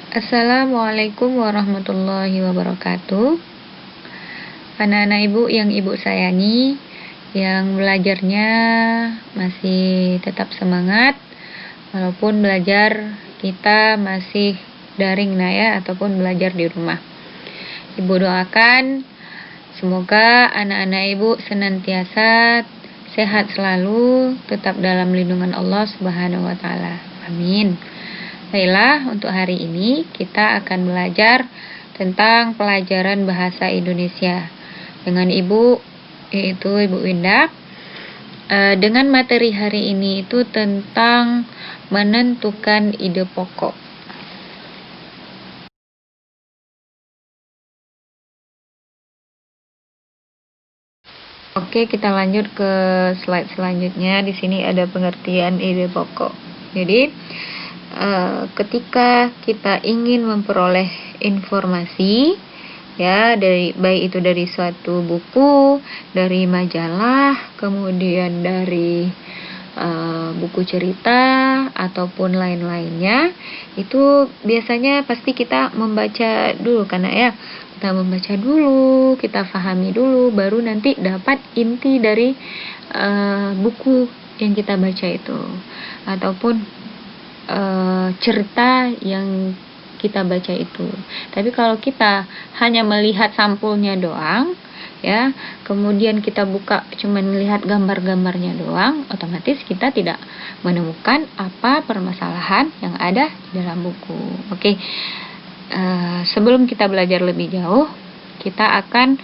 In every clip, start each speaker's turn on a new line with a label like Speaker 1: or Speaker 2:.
Speaker 1: Assalamualaikum warahmatullahi wabarakatuh. Anak-anak ibu yang ibu sayangi, yang belajarnya masih tetap semangat, walaupun belajar kita masih daring ya, ataupun belajar di rumah. Ibu doakan semoga anak-anak ibu senantiasa sehat selalu, tetap dalam lindungan Allah Subhanahu wa Ta'ala. Amin. Baiklah, untuk hari ini kita akan belajar tentang pelajaran bahasa Indonesia dengan ibu, yaitu Ibu Winda. Dengan materi hari ini itu tentang menentukan ide pokok. Oke, kita lanjut ke slide selanjutnya. Di sini ada pengertian ide pokok. Jadi, ketika kita ingin memperoleh informasi ya, dari baik itu dari suatu buku, dari majalah, kemudian dari buku cerita ataupun lain-lainnya, itu biasanya pasti kita membaca dulu karena ya, kita membaca dulu, kita pahami dulu, baru nanti dapat inti dari buku yang kita baca itu, ataupun cerita yang kita baca itu. Tapi kalau kita hanya melihat sampulnya doang ya, kemudian kita buka cuma melihat gambar-gambarnya doang, otomatis kita tidak menemukan apa permasalahan yang ada di dalam buku. Oke. Sebelum kita belajar lebih jauh, kita akan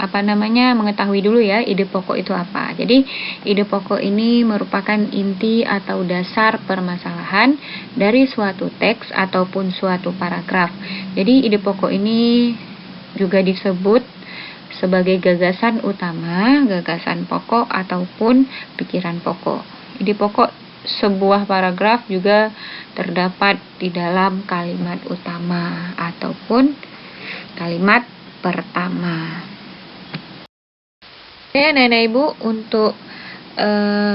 Speaker 1: mengetahui dulu ya ide pokok itu apa. Jadi ide pokok ini merupakan inti atau dasar permasalahan dari suatu teks ataupun suatu paragraf. Jadi ide pokok ini juga disebut sebagai gagasan utama, gagasan pokok ataupun pikiran pokok. Ide pokok sebuah paragraf juga terdapat di dalam kalimat utama ataupun kalimat pertama. Nenek ibu, untuk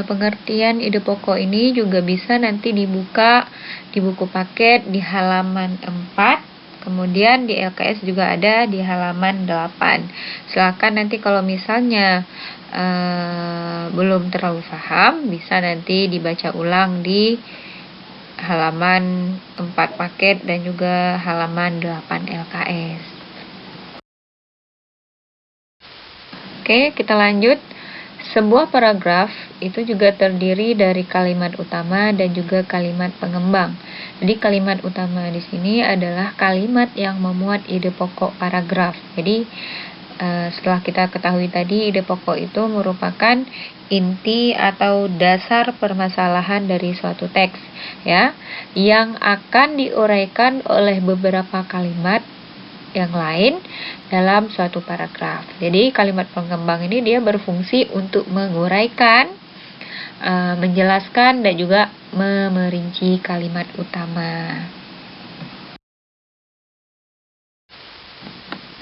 Speaker 1: pengertian ide pokok ini juga bisa nanti dibuka di buku paket di halaman 4, kemudian di LKS juga ada di halaman 8. Silakan nanti kalau misalnya belum terlalu paham, bisa nanti dibaca ulang di halaman 4 paket dan juga halaman 8 LKS. Oke, kita lanjut. Sebuah paragraf itu juga terdiri dari kalimat utama dan juga kalimat pengembang. Jadi kalimat utama di sini adalah kalimat yang memuat ide pokok paragraf. Jadi setelah kita ketahui tadi, ide pokok itu merupakan inti atau dasar permasalahan dari suatu teks ya, yang akan diuraikan oleh beberapa kalimat yang lain dalam suatu paragraf. Jadi kalimat pengembang ini dia berfungsi untuk menguraikan, menjelaskan dan juga memerinci kalimat utama.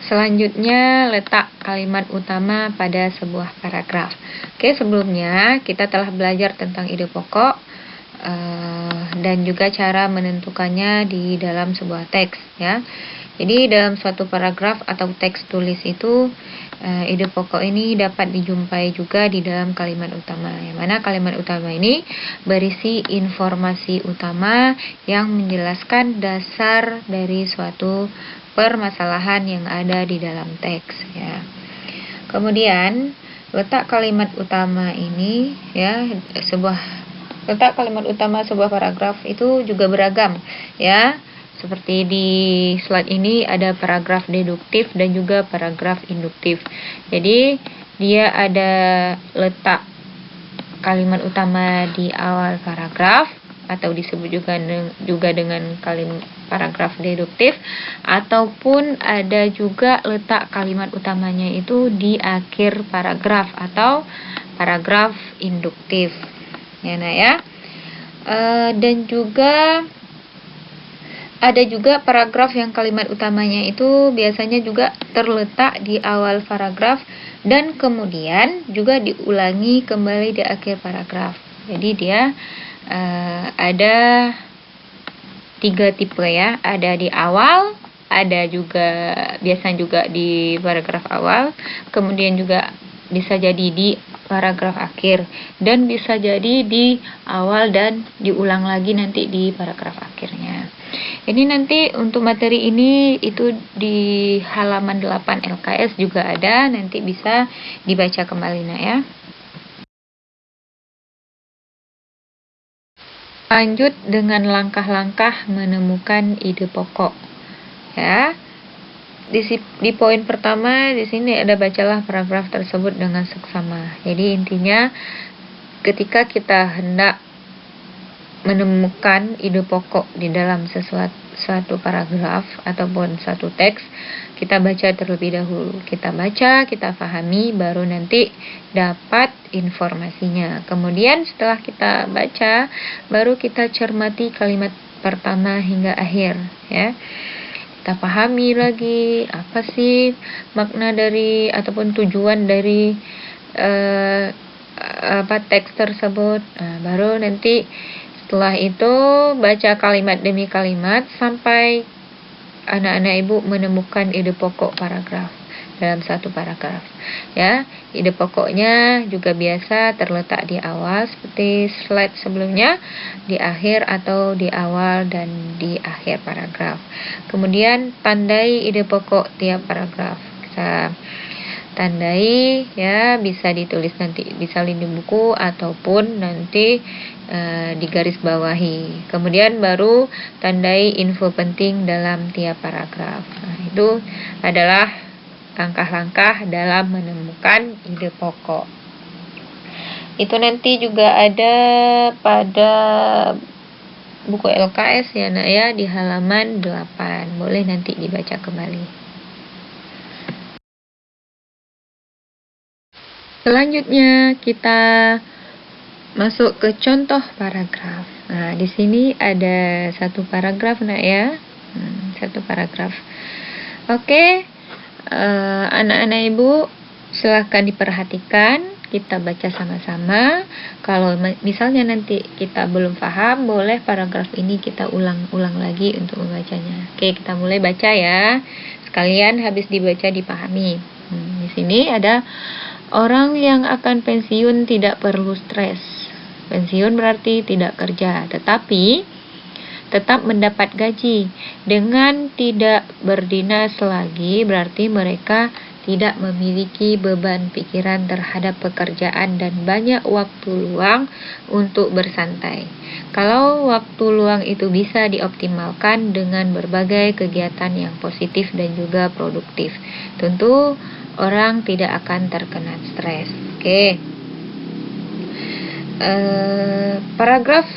Speaker 1: Selanjutnya, letak kalimat utama pada sebuah paragraf. Oke, sebelumnya kita telah belajar tentang ide pokok dan juga cara menentukannya di dalam sebuah teks ya. Jadi dalam suatu paragraf atau teks tulis itu, ide pokok ini dapat dijumpai juga di dalam kalimat utama, yang mana kalimat utama ini berisi informasi utama yang menjelaskan dasar dari suatu permasalahan yang ada di dalam teks ya. Kemudian letak kalimat utama ini ya, letak kalimat utama sebuah paragraf itu juga beragam ya. Seperti di slide ini ada paragraf deduktif dan juga paragraf induktif. Jadi dia ada letak kalimat utama di awal paragraf atau disebut juga dengan kalimat paragraf deduktif, ataupun ada juga letak kalimat utamanya itu di akhir paragraf atau paragraf induktif ya nah ya. Dan juga ada juga paragraf yang kalimat utamanya itu biasanya juga terletak di awal paragraf dan kemudian juga diulangi kembali di akhir paragraf. Jadi dia ada 3 tipe ya, ada di awal, ada juga biasanya juga di paragraf awal, kemudian juga bisa jadi di paragraf akhir, dan bisa jadi di awal dan diulang lagi nanti di paragraf akhirnya. Ini nanti untuk materi ini itu di halaman 8 LKS juga ada, nanti bisa dibaca kembali nak ya. Lanjut dengan langkah-langkah menemukan ide pokok. Ya. Di poin pertama di sini ada bacalah paragraf tersebut dengan seksama. Jadi intinya ketika kita hendak menemukan ide pokok di dalam suatu paragraf ataupun satu teks, kita baca terlebih dahulu. Kita baca, kita pahami, baru nanti dapat informasinya. Kemudian setelah kita baca, baru kita cermati kalimat pertama hingga akhir, ya. Kita pahami lagi apa sih makna dari ataupun tujuan dari teks tersebut. Nah, baru nanti setelah itu baca kalimat demi kalimat sampai anak-anak ibu menemukan ide pokok paragraf dalam satu paragraf. Ya, ide pokoknya juga biasa terletak di awal seperti slide sebelumnya, di akhir atau di awal dan di akhir paragraf. Kemudian tandai ide pokok tiap paragraf. Bisa tandai ya, bisa ditulis nanti disalin di buku ataupun nanti di garis bawahi. Kemudian baru tandai info penting dalam tiap paragraf. Nah, itu adalah langkah-langkah dalam menemukan ide pokok. Itu nanti juga ada pada buku LKS ya nak ya, di halaman 8. Boleh nanti dibaca kembali. Selanjutnya kita masuk ke contoh paragraf. Nah, di sini ada satu paragraf nak ya. Satu paragraf. Oke, anak-anak ibu silahkan diperhatikan. Kita baca sama-sama. Kalau misalnya nanti kita belum paham, boleh paragraf ini kita ulang-ulang lagi untuk membacanya. Oke, kita mulai baca ya. Sekalian habis dibaca dipahami. Di sini ada orang yang akan pensiun tidak perlu stres. Pensiun berarti tidak kerja, tetapi tetap mendapat gaji. Dengan tidak berdinas lagi berarti mereka tidak memiliki beban pikiran terhadap pekerjaan dan banyak waktu luang untuk bersantai. Kalau waktu luang itu bisa dioptimalkan dengan berbagai kegiatan yang positif dan juga produktif, tentu orang tidak akan terkena stres. Oke. Paragraf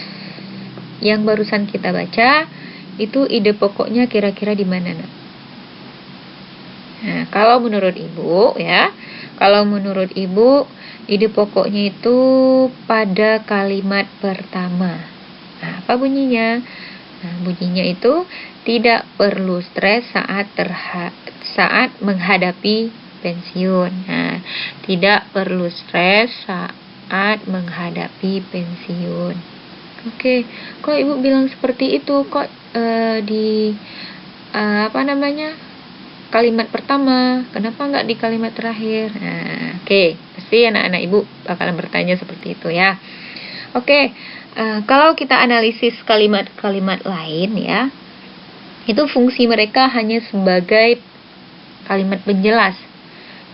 Speaker 1: yang barusan kita baca itu ide pokoknya kira-kira di mana nak? Nah, kalau menurut ibu ya, ide pokoknya itu pada kalimat pertama. Nah, apa bunyinya? Nah, bunyinya itu tidak perlu stres saat menghadapi pensiun. Nah, tidak perlu stres saat menghadapi pensiun. Oke, kok ibu bilang seperti itu? Kok di kalimat pertama? Kenapa nggak di kalimat terakhir? Nah, oke, pasti anak-anak ibu bakalan bertanya seperti itu ya. Oke, kalau kita analisis kalimat-kalimat lain ya, itu fungsi mereka hanya sebagai kalimat penjelas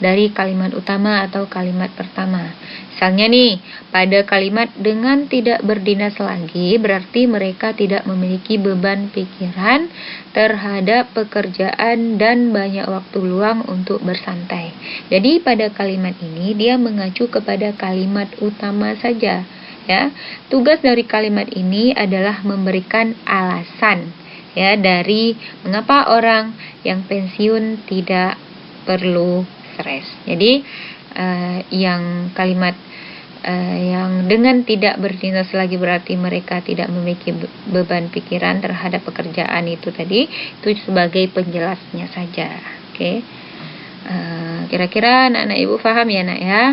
Speaker 1: dari kalimat utama atau kalimat pertama. Misalnya nih, pada kalimat dengan tidak berdinas lagi berarti mereka tidak memiliki beban pikiran terhadap pekerjaan dan banyak waktu luang untuk bersantai. Jadi pada kalimat ini dia mengacu kepada kalimat utama saja. Ya, tugas dari kalimat ini adalah memberikan alasan ya dari mengapa orang yang pensiun tidak perlu stres. Jadi yang kalimat yang dengan tidak berdinas lagi berarti mereka tidak memiliki beban pikiran terhadap pekerjaan itu tadi, itu sebagai penjelasnya saja. Oke. Kira-kira anak-anak ibu paham ya nak ya?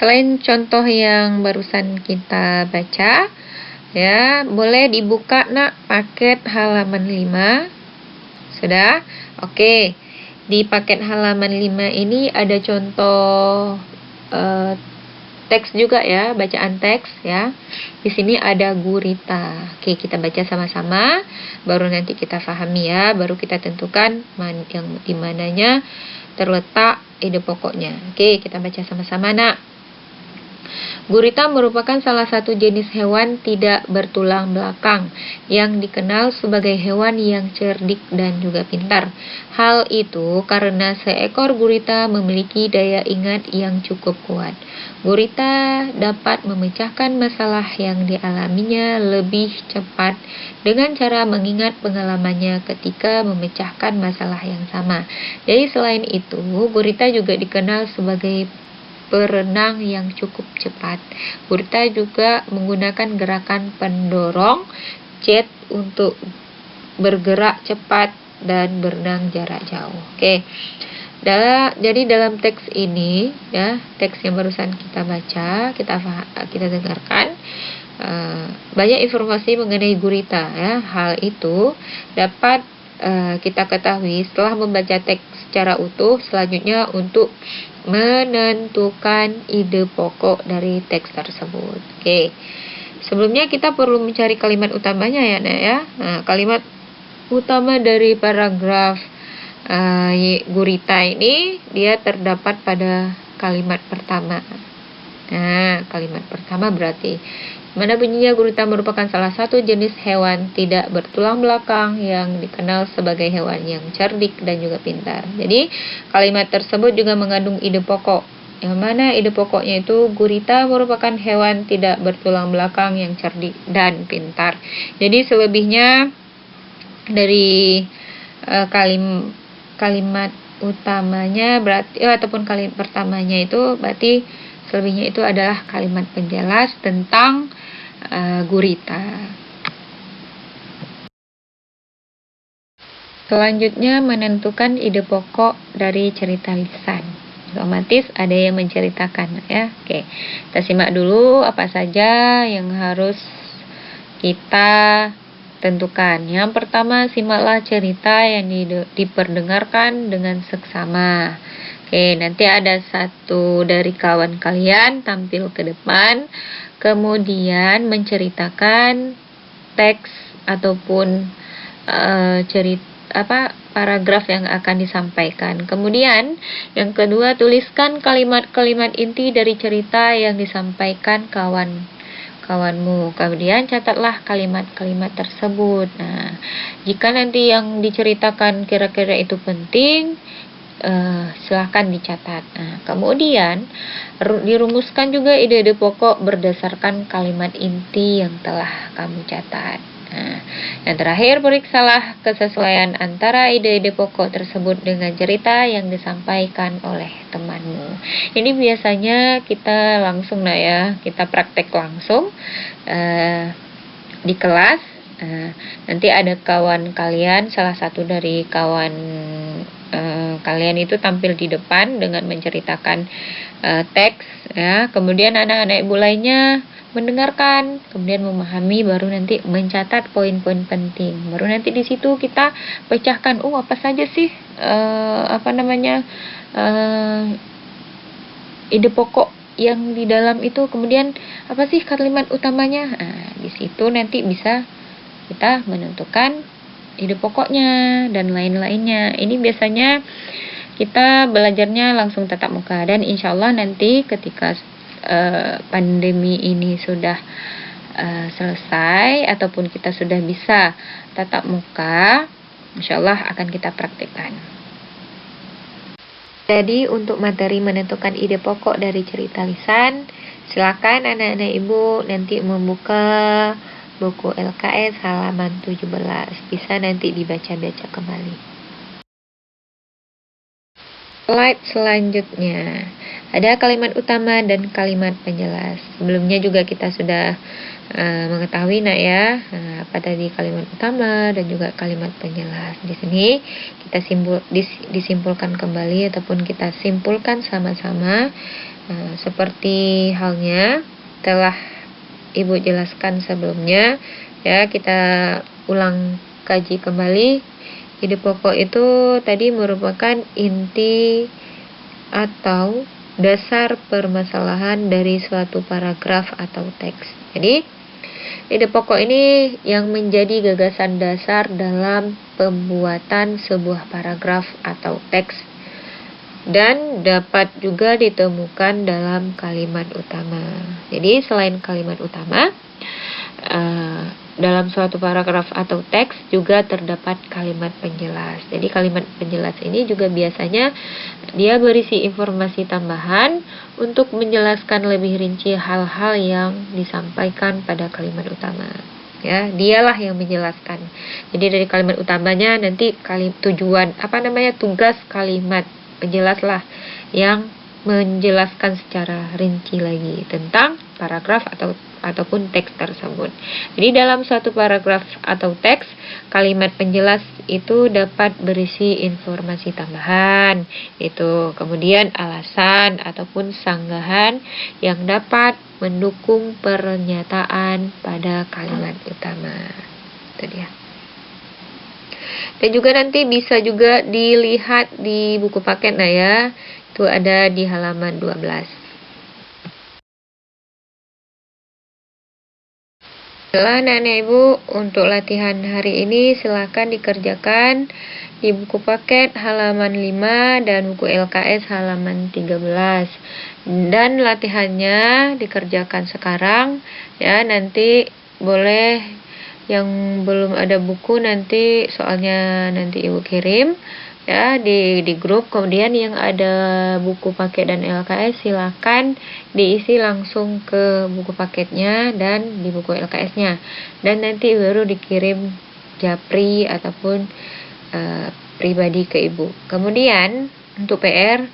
Speaker 1: Selain contoh yang barusan kita baca, Ya, boleh dibuka nak paket halaman 5. Sudah? Oke. Di paket halaman 5 ini ada contoh teks juga ya, bacaan teks ya. Di sini ada gurita. Oke, kita baca sama-sama, baru nanti kita pahami ya, baru kita tentukan yang di mananya terletak ide pokoknya. Oke, kita baca sama-sama nak. Gurita merupakan salah satu jenis hewan tidak bertulang belakang yang dikenal sebagai hewan yang cerdik dan juga pintar. Hal itu karena seekor gurita memiliki daya ingat yang cukup kuat. Gurita dapat memecahkan masalah yang dialaminya lebih cepat dengan cara mengingat pengalamannya ketika memecahkan masalah yang sama. Jadi selain itu, gurita juga dikenal sebagai berenang yang cukup cepat. Gurita juga menggunakan gerakan pendorong jet untuk bergerak cepat dan berenang jarak jauh. Oke. Jadi dalam teks ini ya, teks yang barusan kita baca, kita dengarkan banyak informasi mengenai gurita ya. Hal itu dapat kita ketahui setelah membaca teks secara utuh. Selanjutnya untuk menentukan ide pokok dari teks tersebut. Oke. Sebelumnya kita perlu mencari kalimat utamanya ya, Nak ya. Nah, kalimat utama dari paragraf gurita ini dia terdapat pada kalimat pertama. Nah, kalimat pertama berarti mana bunyinya gurita merupakan salah satu jenis hewan tidak bertulang belakang yang dikenal sebagai hewan yang cerdik dan juga pintar. Jadi kalimat tersebut juga mengandung ide pokok. Yang mana ide pokoknya itu gurita merupakan hewan tidak bertulang belakang yang cerdik dan pintar. Jadi selebihnya dari kalimat utamanya berarti ataupun kalimat pertamanya itu berarti selebihnya itu adalah kalimat penjelas tentang gurita. Selanjutnya menentukan ide pokok dari cerita lisan. Otomatis ada yang menceritakan ya. Oke, kita simak dulu apa saja yang harus kita tentukan. Yang pertama, simaklah cerita yang diperdengarkan dengan seksama. Oke, nanti ada satu dari kawan kalian tampil ke depan, kemudian menceritakan teks ataupun paragraf yang akan disampaikan. Kemudian, yang kedua, tuliskan kalimat-kalimat inti dari cerita yang disampaikan kawanmu. Kemudian catatlah kalimat-kalimat tersebut. Nah, jika nanti yang diceritakan kira-kira itu penting, silahkan dicatat. Nah, kemudian dirumuskan juga ide-ide pokok berdasarkan kalimat inti yang telah kamu catat. Nah, yang terakhir, periksalah kesesuaian antara ide-ide pokok tersebut dengan cerita yang disampaikan oleh temanmu. Ini biasanya kita langsung kita praktek langsung di kelas. Nanti ada kawan kalian, salah satu dari kawan kalian itu tampil di depan dengan menceritakan teks ya. Kemudian anak-anak ibu lainnya mendengarkan, kemudian memahami, baru nanti mencatat poin-poin penting. Baru nanti di situ kita pecahkan, apa saja sih ide pokok yang di dalam itu, kemudian apa sih kalimat utamanya. Nah, di situ nanti bisa kita menentukan ide pokoknya dan lain-lainnya. Ini biasanya kita belajarnya langsung tatap muka, dan insya Allah nanti ketika pandemi ini sudah selesai ataupun kita sudah bisa tatap muka, insya Allah akan kita praktikkan. Jadi untuk materi menentukan ide pokok dari cerita lisan, silakan anak-anak ibu nanti membuka buku LKS halaman 17, bisa nanti dibaca-baca kembali. Slide selanjutnya ada kalimat utama dan kalimat penjelas. Sebelumnya juga kita sudah mengetahui apa tadi kalimat utama dan juga kalimat penjelas. Di sini kita disimpulkan kembali ataupun kita simpulkan sama-sama seperti halnya telah Ibu jelaskan sebelumnya, ya, kita ulang kaji kembali. Ide pokok itu tadi merupakan inti atau dasar permasalahan dari suatu paragraf atau teks. Jadi, ide pokok ini yang menjadi gagasan dasar dalam pembuatan sebuah paragraf atau teks dan dapat juga ditemukan dalam kalimat utama. Jadi, selain kalimat utama, dalam suatu paragraf atau teks juga terdapat kalimat penjelas. Jadi kalimat penjelas ini juga biasanya dia berisi informasi tambahan untuk menjelaskan lebih rinci hal-hal yang disampaikan pada kalimat utama. Ya, dialah yang menjelaskan. Jadi dari kalimat utamanya nanti tugas kalimat penjelaslah yang menjelaskan secara rinci lagi tentang paragraf ataupun teks tersebut. Jadi dalam suatu paragraf atau teks, kalimat penjelas itu dapat berisi informasi tambahan, itu kemudian alasan ataupun sanggahan yang dapat mendukung pernyataan pada kalimat utama. Itu dia. Dan juga nanti bisa juga dilihat di buku paket ya. Itu ada di halaman 12. Baiklah Nenek Ibu, untuk latihan hari ini silakan dikerjakan di buku paket halaman 5 dan buku LKS halaman 13. Dan latihannya dikerjakan sekarang ya, nanti boleh yang belum ada buku nanti soalnya nanti Ibu kirim ya di grup. Kemudian yang ada buku paket dan LKS silakan diisi langsung ke buku paketnya dan di buku LKS-nya, dan nanti baru dikirim japri ataupun pribadi ke Ibu. Kemudian untuk PR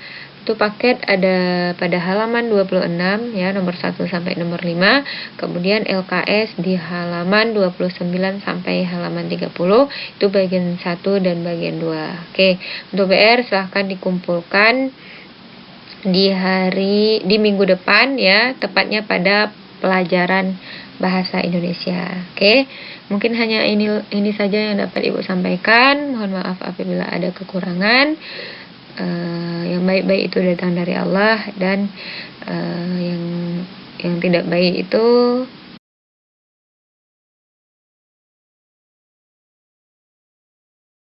Speaker 1: itu paket ada pada halaman 26 ya, nomor 1 sampai nomor 5. Kemudian LKS di halaman 29 sampai halaman 30. Itu bagian 1 dan bagian 2. Oke, untuk PR silahkan dikumpulkan di minggu depan ya, tepatnya pada pelajaran bahasa Indonesia. Oke, mungkin hanya ini saja yang dapat Ibu sampaikan. Mohon maaf apabila ada kekurangan. Yang baik-baik itu datang dari Allah, dan yang tidak baik itu